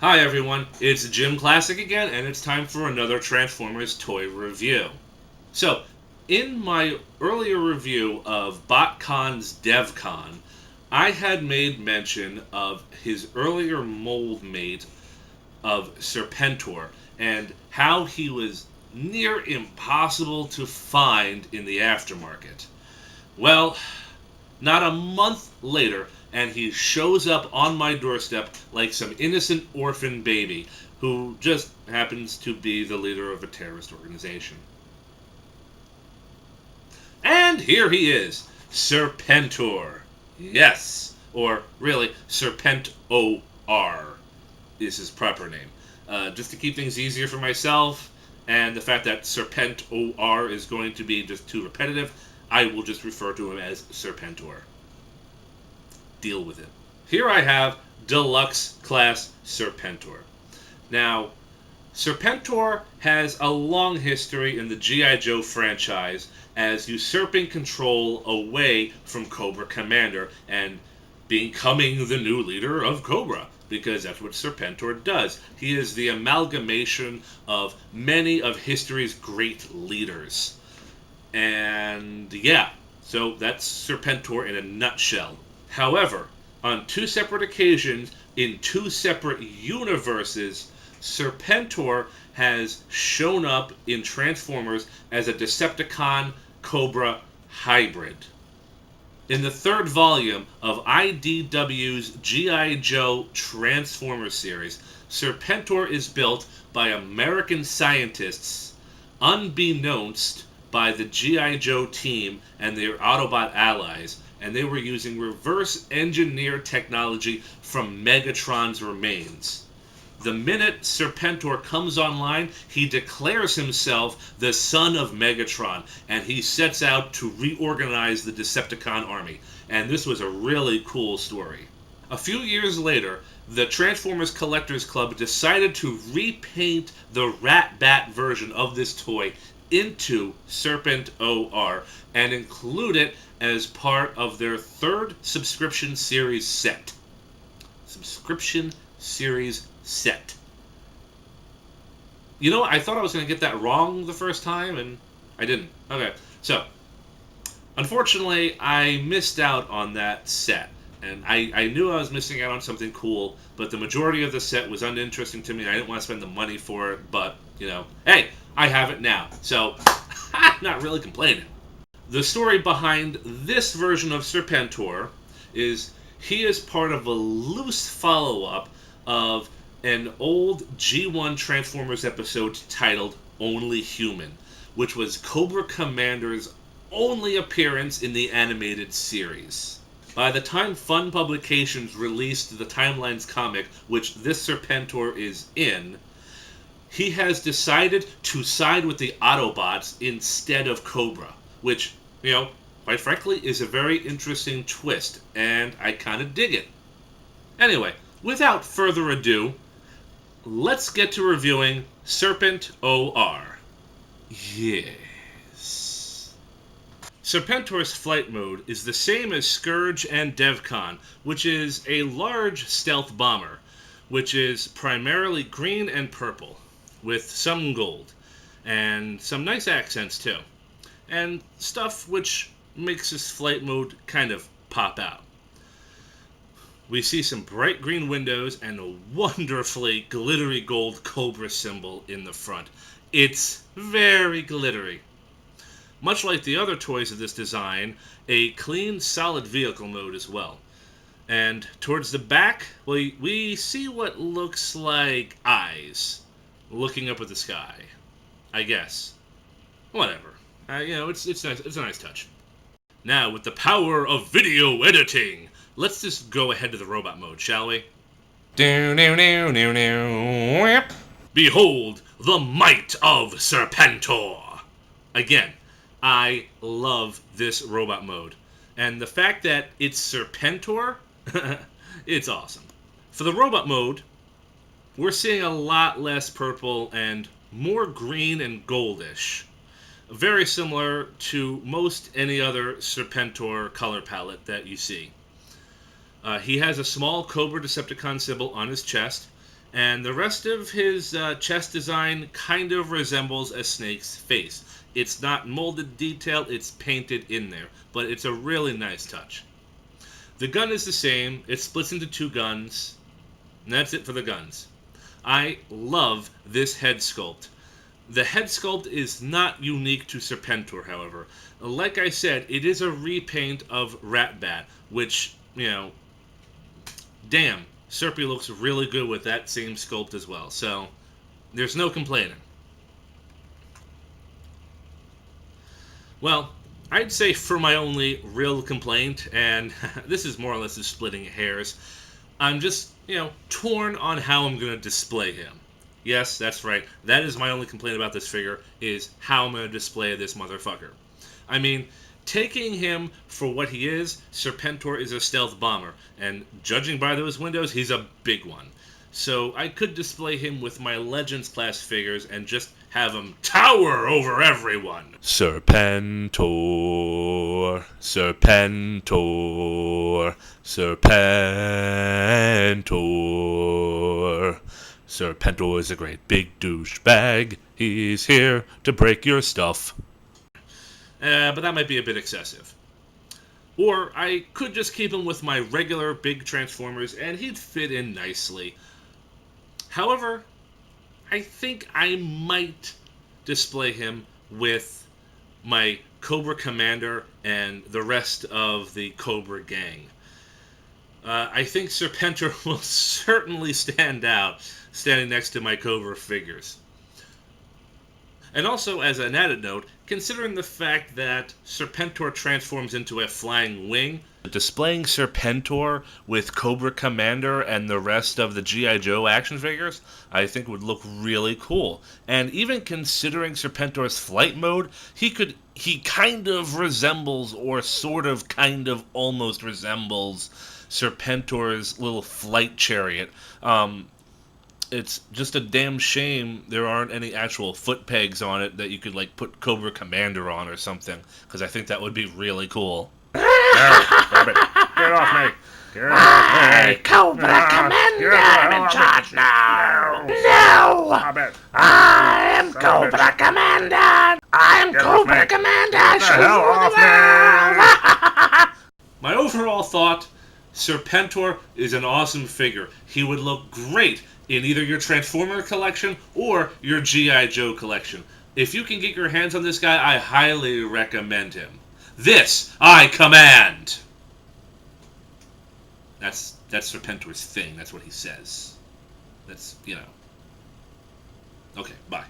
Hi everyone, it's JimClassic again, and it's time for another Transformers toy review. So, in my earlier review of BotCon's DevCon, I had made mention of his earlier mold mate of Serpent.O and how he was near impossible to find in the aftermarket. Well, not a month later, and he shows up on my doorstep like some innocent orphan baby who just happens to be the leader of a terrorist organization. And here he is, Serpent.O. Yes, or really, Serpent.O.R. is his proper name. Just to keep things easier for myself, and the fact that Serpent.O.R. is going to be just too repetitive, I will just refer to him as Serpent.O. Deal with it. Here I have Deluxe Class Serpent.O. Now, Serpent.O has a long history in the G.I. Joe franchise as usurping control away from Cobra Commander and becoming the new leader of Cobra, because that's what Serpent.O does. He is the amalgamation of many of history's great leaders. And yeah, so that's Serpent.O in a nutshell. However, on two separate occasions, in two separate universes, Serpent.O has shown up in Transformers as a Decepticon-Cobra hybrid. In the third volume of IDW's G.I. Joe Transformers series, Serpent.O is built by American scientists, unbeknownst by the G.I. Joe team and their Autobot allies, and they were using reverse engineered technology from Megatron's remains. The minute Serpent.O comes online, he declares himself the son of Megatron, and he sets out to reorganize the Decepticon army. And this was a really cool story. A few years later, the Transformers Collectors Club decided to repaint the Rat Bat version of this toy into Serpent.O and include it as part of their third subscription series set. Subscription series set. You know, I thought I was going to get that wrong the first time, and I didn't. Okay, so, unfortunately, I missed out on that set. And I knew I was missing out on something cool, but the majority of the set was uninteresting to me, and I didn't want to spend the money for it, but, you know, hey, I have it now, so I'm not really complaining. The story behind this version of Serpent.O is he is part of a loose follow-up of an old G1 Transformers episode titled Only Human, which was Cobra Commander's only appearance in the animated series. By the time Fun Publications released the Timelines comic, which this Serpent.O is in, he has decided to side with the Autobots instead of Cobra, which, you know, quite frankly, is a very interesting twist, and I kind of dig it. Anyway, without further ado, let's get to reviewing Serpent.O.R. Yes. Serpent.O's flight mode is the same as Scourge and DevCon, which is a large stealth bomber, which is primarily green and purple, with some gold, and some nice accents too, and stuff which makes this flight mode kind of pop out. We see some bright green windows and a wonderfully glittery gold Cobra symbol in the front. It's very glittery. Much like the other toys of this design, a clean, solid vehicle mode as well. And towards the back, we see what looks like eyes looking up at the sky, I guess. Whatever. You know, it's nice. It's a nice touch. Now, with the power of video editing, let's just go ahead to the robot mode, shall we? Behold the might of Serpent.O. Again, I love this robot mode. And the fact that it's Serpent.O, it's awesome. For the robot mode, we're seeing a lot less purple and more green and goldish. Very similar to most any other Serpent.O color palette that you see. He has a small Cobra Decepticon symbol on his chest, And the rest of his chest design kind of resembles a snake's face. It's not molded detail, it's painted in there, but it's a really nice touch. The gun is the same, it splits into 2 guns, and that's it for the guns. I love this head sculpt. The head sculpt is not unique to Serpent.O, however. Like I said, it is a repaint of Ratbat, which, damn, Serpy looks really good with that same sculpt as well, so there's no complaining. Well, I'd say for my only real complaint, and this is more or less just splitting hairs, I'm just, torn on how I'm going to display him. Yes, that's right. That is my only complaint about this figure, is how I'm going to display this motherfucker. I mean, taking him for what he is, Serpent.O is a stealth bomber, and judging by those windows, he's a big one. So I could display him with my Legends class figures and just have him tower over everyone. Serpent.O, Serpent.O, Serpent.O. Serpent.O is a great big douchebag. He's here to break your stuff. But that might be a bit excessive. Or I could just keep him with my regular big Transformers and he'd fit in nicely. However, I think I might display him with my Cobra Commander and the rest of the Cobra gang. I think Serpent.O will certainly stand out standing next to my Cobra figures. And also, as an added note, considering the fact that Serpent.O transforms into a flying wing, displaying Serpent.O with Cobra Commander and the rest of the G.I. Joe action figures, I think would look really cool. And even considering Serpent.O's flight mode, he kind of resembles, or sort of kind of almost resembles, Serpent.O's little flight chariot. It's just a damn shame there aren't any actual foot pegs on it that you could, put Cobra Commander on or something, because I think that would be really cool. No, stop it. Get off me. Get off me. Cobra Commander, I'm in charge now. No! Stop it. I am Cobra Commander. I am Cobra Commander. Get the hell off me. My overall thought, Serpent.O is an awesome figure. He would look great in either your Transformer collection or your G.I. Joe collection. If you can get your hands on this guy, I highly recommend him. This I command! That's Serpent.O's thing. That's what he says. That's, Okay, bye.